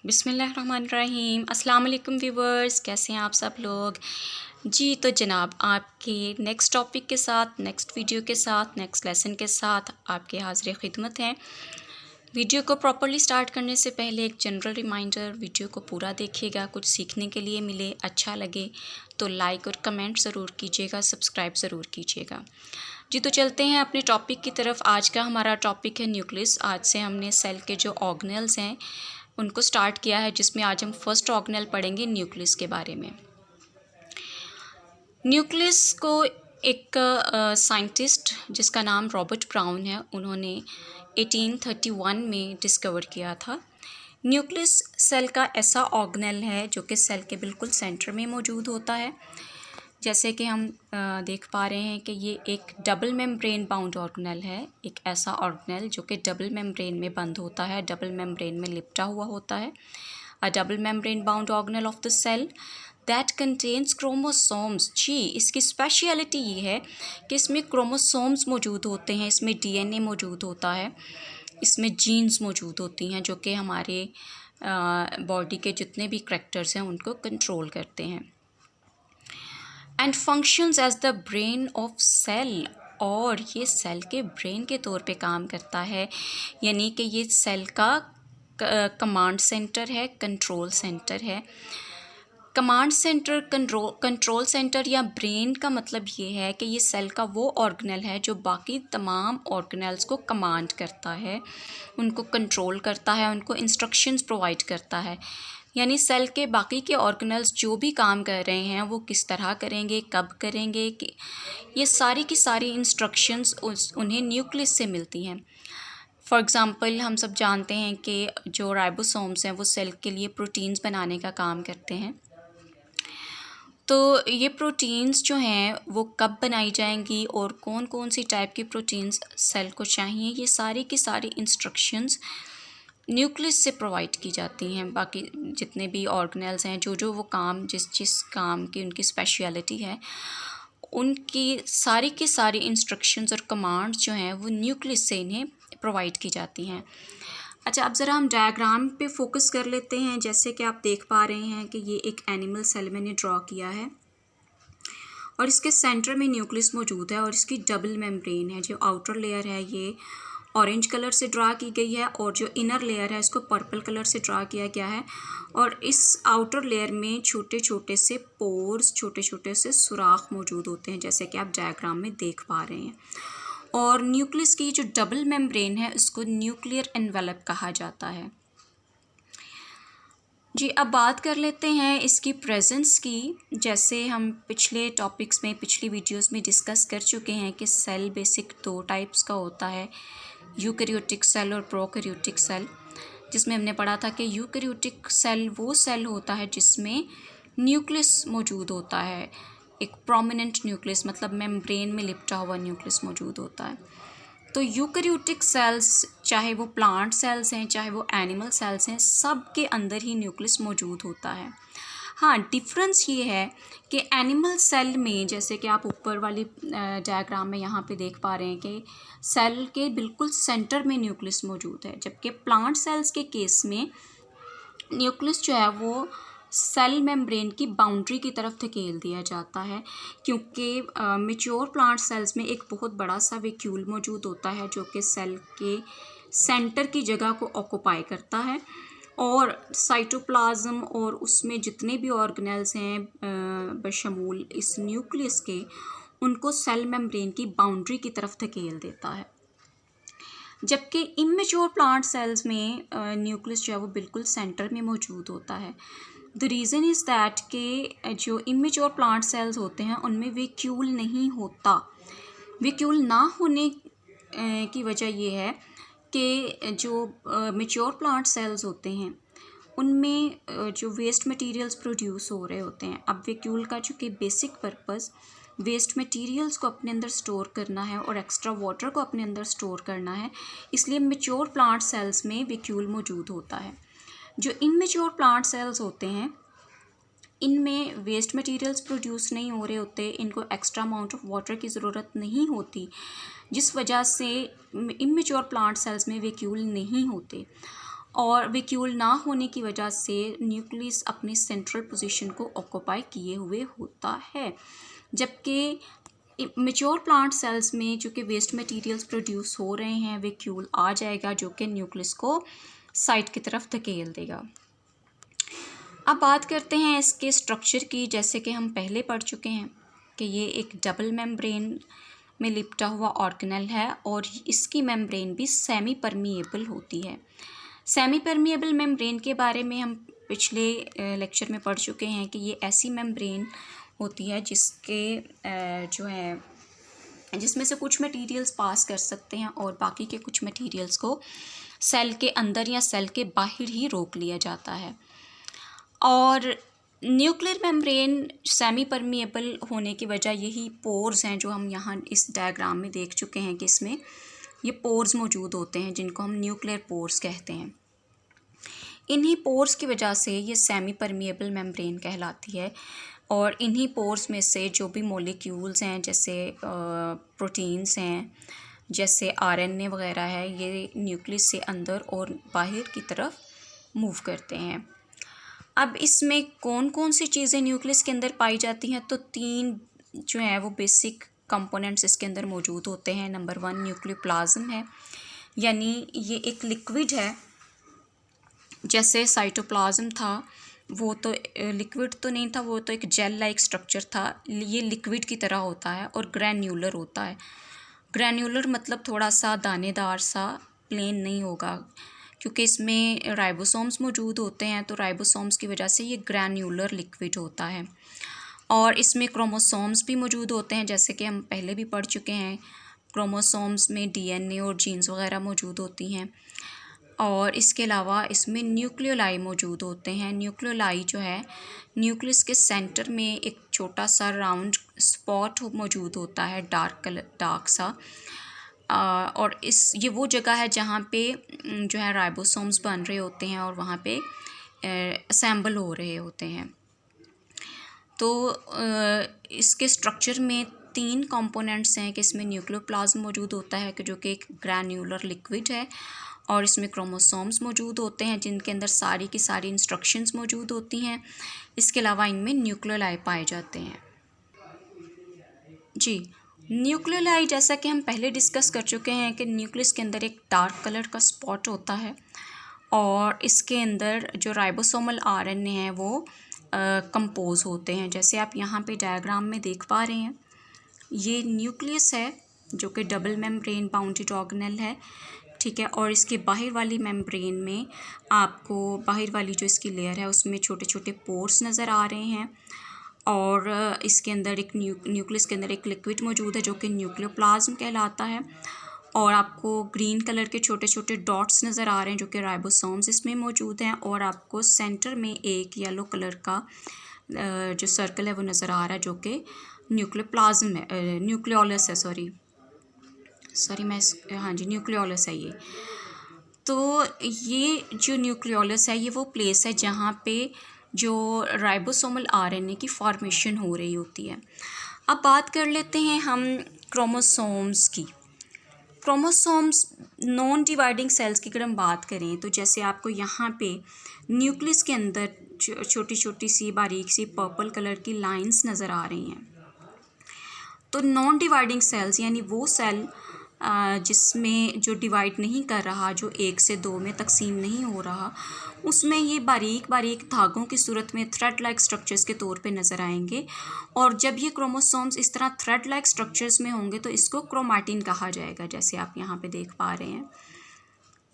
बिस्मिल्लाहिर्रहमानिर्रहीम। अस्सलाम वालेकुम व्यूवर्स, कैसे हैं आप सब लोग। जी तो जनाब, आपके नेक्स्ट टॉपिक के साथ, नेक्स्ट वीडियो के साथ, नेक्स्ट लेसन के साथ आपके हाज़िर खिदमत हैं। वीडियो को प्रॉपर्ली स्टार्ट करने से पहले एक जनरल रिमाइंडर, वीडियो को पूरा देखिएगा, कुछ सीखने के लिए मिले, अच्छा लगे तो लाइक और कमेंट ज़रूर कीजिएगा, सब्सक्राइब ज़रूर कीजिएगा। जी तो चलते हैं अपने टॉपिक की तरफ। आज का हमारा टॉपिक है न्यूक्लियस। आज से हमने सेल के जो ऑर्गेनेल्स हैं उनको स्टार्ट किया है, जिसमें आज हम फर्स्ट ऑर्गेनेल पढ़ेंगे न्यूक्लियस के बारे में। न्यूक्लियस को एक साइंटिस्ट जिसका नाम रॉबर्ट ब्राउन है, उन्होंने 1831 में डिस्कवर किया था। न्यूक्लियस सेल का ऐसा ऑर्गेनेल है जो कि सेल के बिल्कुल सेंटर में मौजूद होता है। जैसे कि हम देख पा रहे हैं कि ये एक डबल मेम्ब्रेन बाउंड ऑर्गेनेल है, एक ऐसा ऑर्गेनेल जो कि डबल मेम्ब्रेन में बंद होता है, डबल मेम्ब्रेन में लिपटा हुआ होता है। A double membrane bound organelle of the cell that contains chromosomes. जी, इसकी स्पेशलिटी ये है कि इसमें क्रोमोसोम्स मौजूद होते हैं, इसमें डीएनए मौजूद होता है, इसमें जीन्स मौजूद होती हैं जो कि हमारे बॉडी के जितने भी करैक्टर्स हैं उनको कंट्रोल करते हैं। And functions as the brain of cell, और ये सेल के ब्रेन के तौर पे काम करता है, यानी कि ये सेल का कमांड सेंटर है, कंट्रोल सेंटर है। कमांड सेंटर, कंट्रोल सेंटर या ब्रेन का मतलब ये है कि ये सेल का वो ऑर्गेनेल है जो बाकी तमाम ऑर्गेनेल्स को कमांड करता है, उनको कंट्रोल करता है, उनको इंस्ट्रक्शंस प्रोवाइड करता है। यानी सेल के बाकी के ऑर्गेनेल्स जो भी काम कर रहे हैं वो किस तरह करेंगे, कब करेंगे, कि ये सारी की सारी इंस्ट्रक्शंस उन्हें न्यूक्लियस से मिलती हैं। फॉर एग्ज़ाम्पल, हम सब जानते हैं कि जो राइबोसोम्स हैं वो सेल के लिए प्रोटीन्स बनाने का काम करते हैं। तो ये प्रोटीन्स जो हैं वो कब बनाई जाएंगी और कौन कौन सी टाइप की प्रोटीन्स सेल को चाहिए, ये सारी की सारी इंस्ट्रक्शंस न्यूक्लियस से प्रोवाइड की जाती हैं। बाकी जितने भी ऑर्गेनेल्स हैं, जो वो काम, जिस काम की उनकी स्पेशलिटी है, उनकी सारी की सारी इंस्ट्रक्शंस और कमांड्स जो हैं वो न्यूक्लियस से इन्हें प्रोवाइड की जाती हैं। अच्छा, अब ज़रा हम डायग्राम पे फोकस कर लेते हैं। जैसे कि आप देख पा रहे हैं कि ये एक एनिमल सेल मैंने ड्रॉ किया है और इसके सेंटर में न्यूक्लियस मौजूद है और इसकी डबल मेम्ब्रेन है। जो आउटर लेयर है ये ऑरेंज कलर से ड्रा की गई है और जो इनर लेयर है इसको पर्पल कलर से ड्रा किया गया है। और इस आउटर लेयर में छोटे छोटे से पोर्स, छोटे छोटे से सुराख मौजूद होते हैं, जैसे कि आप डायग्राम में देख पा रहे हैं। और न्यूक्लियस की जो डबल मेम्ब्रेन है उसको न्यूक्लियर एनवेलप कहा जाता है। जी, अब बात कर लेते हैं इसकी प्रेजेंस की। जैसे हम पिछले टॉपिक्स में, पिछली वीडियोस में डिस्कस कर चुके हैं कि सेल बेसिक दो टाइप्स का होता है, यूकैरियोटिक सेल और प्रोकैरियोटिक सेल। जिसमें हमने पढ़ा था कि यूकैरियोटिक सेल वो सेल होता है जिसमें न्यूक्लियस मौजूद होता है, एक प्रोमिनेंट न्यूक्लियस, मतलब मेम्ब्रेन में लिपटा हुआ न्यूक्लियस मौजूद होता है। तो यूकैरियोटिक सेल्स, चाहे वो प्लांट सेल्स हैं, चाहे वो एनिमल सेल्स हैं, सब के अंदर ही न्यूक्लियस मौजूद होता है। हाँ, डिफरेंस ये है कि एनिमल सेल में, जैसे कि आप ऊपर वाली डायग्राम में यहाँ पे देख पा रहे हैं कि सेल के बिल्कुल सेंटर में न्यूक्लियस मौजूद है, जबकि प्लांट सेल्स के केस में न्यूक्लियस जो है वो सेल मेम्ब्रेन की बाउंड्री की तरफ धकेल दिया जाता है, क्योंकि मैच्योर प्लांट सेल्स में एक बहुत बड़ा सा वैक्यूल मौजूद होता है जो कि सेल के सेंटर की जगह को ऑक्यूपाई करता है। और साइटोप्लाज्म और उसमें जितने भी ऑर्गेनेल्स हैं बशमूल इस न्यूक्लियस के, उनको सेल मेम्ब्रेन की बाउंड्री की तरफ धकेल देता है। जबकि इमेच्योर प्लांट सेल्स में न्यूक्लियस जो है वो बिल्कुल सेंटर में मौजूद होता है। द रीज़न इज़ दैट कि जो इमेच्योर प्लांट सेल्स होते हैं उनमें वैक्यूल नहीं होता। वैक्यूल ना होने की वजह ये है कि जो मैच्योर प्लांट सेल्स होते हैं उनमें जो वेस्ट मटेरियल्स प्रोड्यूस हो रहे होते हैं। अब वैक्यूल का चूँकि बेसिक पर्पस वेस्ट मटेरियल्स को अपने अंदर स्टोर करना है और एक्स्ट्रा वाटर को अपने अंदर स्टोर करना है, इसलिए मैच्योर प्लांट सेल्स में वैक्यूल मौजूद होता है। जो इमेच्योर प्लांट सेल्स होते हैं इनमें वेस्ट मटेरियल्स प्रोड्यूस नहीं हो रहे होते, इनको एक्स्ट्रा अमाउंट ऑफ वाटर की ज़रूरत नहीं होती, जिस वजह से इमेच्योर प्लांट सेल्स में वैक्यूल नहीं होते। और वैक्यूल ना होने की वजह से न्यूक्लियस अपनी सेंट्रल पोजीशन को ऑक्यूपाई किए हुए होता है। जबकि मैच्योर प्लांट सेल्स में जो कि वेस्ट मटेरियल्स प्रोड्यूस हो रहे हैं, वैक्यूल आ जाएगा जो कि न्यूक्लियस को साइड की तरफ धकेल देगा। अब बात करते हैं इसके स्ट्रक्चर की। जैसे कि हम पहले पढ़ चुके हैं कि ये एक डबल मेम्ब्रेन में लिपटा हुआ ऑर्गेनेल है और इसकी मेम्ब्रेन भी सेमी परमिएबल होती है। सेमी परमिएबल मेम्ब्रेन के बारे में हम पिछले लेक्चर में पढ़ चुके हैं कि ये ऐसी मेम्ब्रेन होती है जिसमें से कुछ मटेरियल्स पास कर सकते हैं और बाकी के कुछ मटेरियल्स को सेल के अंदर या सेल के बाहर ही रोक लिया जाता है। और न्यूक्लियर मेम्ब्रेन सेमी परमिएबल होने की वजह यही पोर्स हैं जो हम यहाँ इस डायग्राम में देख चुके हैं कि इसमें ये पोर्स मौजूद होते हैं जिनको हम न्यूक्लियर पोर्स कहते हैं। इन्हीं पोर्स की वजह से ये सेमी परमिएबल मेम्ब्रेन कहलाती है और इन्हीं पोर्स में से जो भी मॉलिक्यूल्स हैं जैसे प्रोटीन्स हैं, जैसे आरएनए वगैरह है, ये न्यूक्लियस से अंदर और बाहर की तरफ मूव करते हैं। अब इसमें कौन कौन सी चीज़ें न्यूक्लियस के अंदर पाई जाती हैं, तो 3 जो है वो बेसिक कंपोनेंट्स इसके अंदर मौजूद होते हैं। नंबर 1 न्यूक्लियोप्लाज्म है, यानी ये एक लिक्विड है। जैसे साइटोप्लाज्म था वो तो लिक्विड तो नहीं था, वो तो एक जेल लाइक स्ट्रक्चर था। ये लिक्विड की तरह होता है और ग्रैन्युलर होता है। ग्रैन्युलर मतलब थोड़ा सा दानेदार सा, प्लेन नहीं होगा, क्योंकि इसमें राइबोसोम्स मौजूद होते हैं, तो राइबोसोम्स की वजह से ये ग्रैन्युलर लिक्विड होता है। और इसमें क्रोमोसोम्स भी मौजूद होते हैं, जैसे कि हम पहले भी पढ़ चुके हैं। क्रोमोसोम्स में डीएनए और जीन्स वगैरह मौजूद होती हैं। और इसके अलावा इसमें न्यूक्लियोलाई मौजूद होते हैं। न्यूक्लियोलाई जो है, न्यूक्लियस के सेंटर में एक छोटा सा राउंड स्पॉट मौजूद होता है, डार्क सा। और ये वो जगह है जहाँ पे जो है राइबोसोम्स बन रहे होते हैं और वहाँ पे असेंबल हो रहे होते हैं। तो इसके स्ट्रक्चर में 3 कंपोनेंट्स हैं कि इसमें न्यूक्लियोप्लाज्म मौजूद होता है कि जो कि एक ग्रैन्युलर लिक्विड है, और इसमें क्रोमोसोम्स मौजूद होते हैं जिनके अंदर सारी की सारी इंस्ट्रक्शंस मौजूद होती हैं। इसके अलावा इनमें न्यूक्लियोलाई पाए जाते हैं। जी, न्यूक्लियोलाई जैसा कि हम पहले डिस्कस कर चुके हैं कि न्यूक्लियस के अंदर एक डार्क कलर का स्पॉट होता है और इसके अंदर जो राइबोसोमल आरएनए हैं वो कंपोज होते हैं। जैसे आप यहाँ पे डायग्राम में देख पा रहे हैं, ये न्यूक्लियस है जो कि डबल मेम्ब्रेन बाउंडेड ऑर्गेनेल है, ठीक है। और इसके बाहर वाली मेम्ब्रेन में आपको बाहर वाली जो इसकी लेयर है उसमें छोटे छोटे पोर्स नज़र आ रहे हैं। और इसके अंदर एक न्यूक्लियस के अंदर एक लिक्विड मौजूद है जो कि न्यूक्लियोप्लाज्म कहलाता है। और आपको ग्रीन कलर के छोटे छोटे डॉट्स नज़र आ रहे हैं जो कि राइबोसोम्स इसमें मौजूद हैं। और आपको सेंटर में एक येलो कलर का जो सर्कल है वो नज़र आ रहा है जो कि न्यूक्लियोप्लाज्म है, न्यूक्लियोलस है, न्यूक्लियोलस है ये। तो ये जो न्यूक्लियोलस है ये वो प्लेस है जहाँ पे जो राइबोसोमल आरएनए की फॉर्मेशन हो रही होती है। अब बात कर लेते हैं हम क्रोमोसोम्स की। क्रोमोसोम्स नॉन डिवाइडिंग सेल्स की अगर हम बात करें तो जैसे आपको यहाँ पे न्यूक्लियस के अंदर छोटी छोटी सी बारीक सी पर्पल कलर की लाइंस नज़र आ रही हैं। तो नॉन डिवाइडिंग सेल्स यानी वो सेल जिसमें जो डिवाइड नहीं कर रहा, जो 1 से 2 में तकसीम नहीं हो रहा, उसमें ये बारीक बारीक धागों की सूरत में थ्रेड लाइक स्ट्रक्चर्स के तौर पे नज़र आएंगे। और जब ये क्रोमोसोम्स इस तरह थ्रेड लाइक स्ट्रक्चर्स में होंगे तो इसको क्रोमैटिन कहा जाएगा। जैसे आप यहाँ पे देख पा रहे हैं,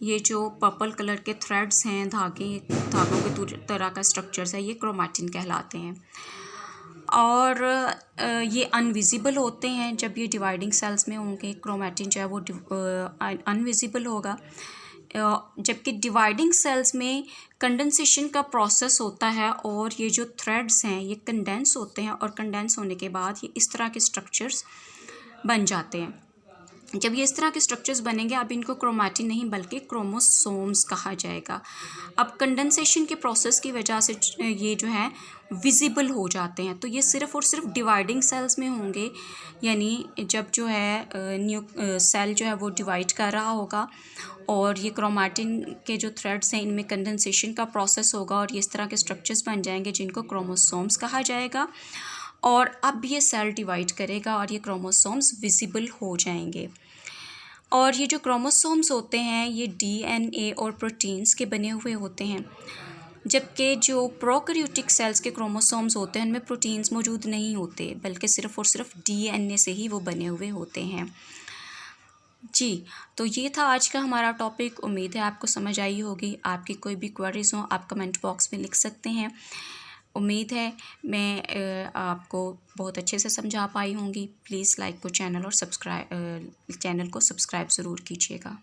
ये जो पर्पल कलर के थ्रेड्स हैं, धागों के तरह का स्ट्रक्चर्स है, ये क्रोमैटिन कहलाते हैं। और ये अनविजिबल होते हैं जब ये डिवाइडिंग सेल्स में होंगे। क्रोमैटिन जो है वो अनविजिबल होगा, जबकि डिवाइडिंग सेल्स में कंडेंसेशन का प्रोसेस होता है और ये जो थ्रेड्स हैं ये कंडेंस होते हैं और कंडेंस होने के बाद ये इस तरह के स्ट्रक्चर्स बन जाते हैं। जब ये इस तरह के स्ट्रक्चर्स बनेंगे, अब इनको क्रोमैटिन नहीं बल्कि क्रोमोसोम्स कहा जाएगा। अब कंडेंसेशन के प्रोसेस की वजह से ये जो है विजिबल हो जाते हैं, तो ये सिर्फ़ और सिर्फ डिवाइडिंग सेल्स में होंगे, यानी जब जो है सेल जो है वो डिवाइड कर रहा होगा और ये क्रोमैटिन के जो थ्रेड्स हैं इनमें कंडेंसेशन का प्रोसेस होगा और ये इस तरह के स्ट्रक्चर्स बन जाएंगे जिनको क्रोमोसोम्स कहा जाएगा। और अब ये सेल डिवाइड करेगा और ये क्रोमोसोम्स विजिबल हो जाएंगे। और ये जो क्रोमोसोम्स होते हैं ये डीएनए और प्रोटीन्स के बने हुए होते हैं, जबकि जो प्रोकैरियोटिक सेल्स के क्रोमोसोम्स होते हैं उनमें प्रोटीन्स मौजूद नहीं होते, बल्कि सिर्फ़ और सिर्फ डीएनए से ही वो बने हुए होते हैं। जी, तो ये था आज का हमारा टॉपिक। उम्मीद है आपको समझ आई होगी। आपकी कोई भी क्वेरीज़ हो आप कमेंट बॉक्स में लिख सकते हैं। उम्मीद है मैं आपको बहुत अच्छे से समझा पाई होंगी। प्लीज़ लाइक को चैनल को सब्सक्राइब ज़रूर कीजिएगा।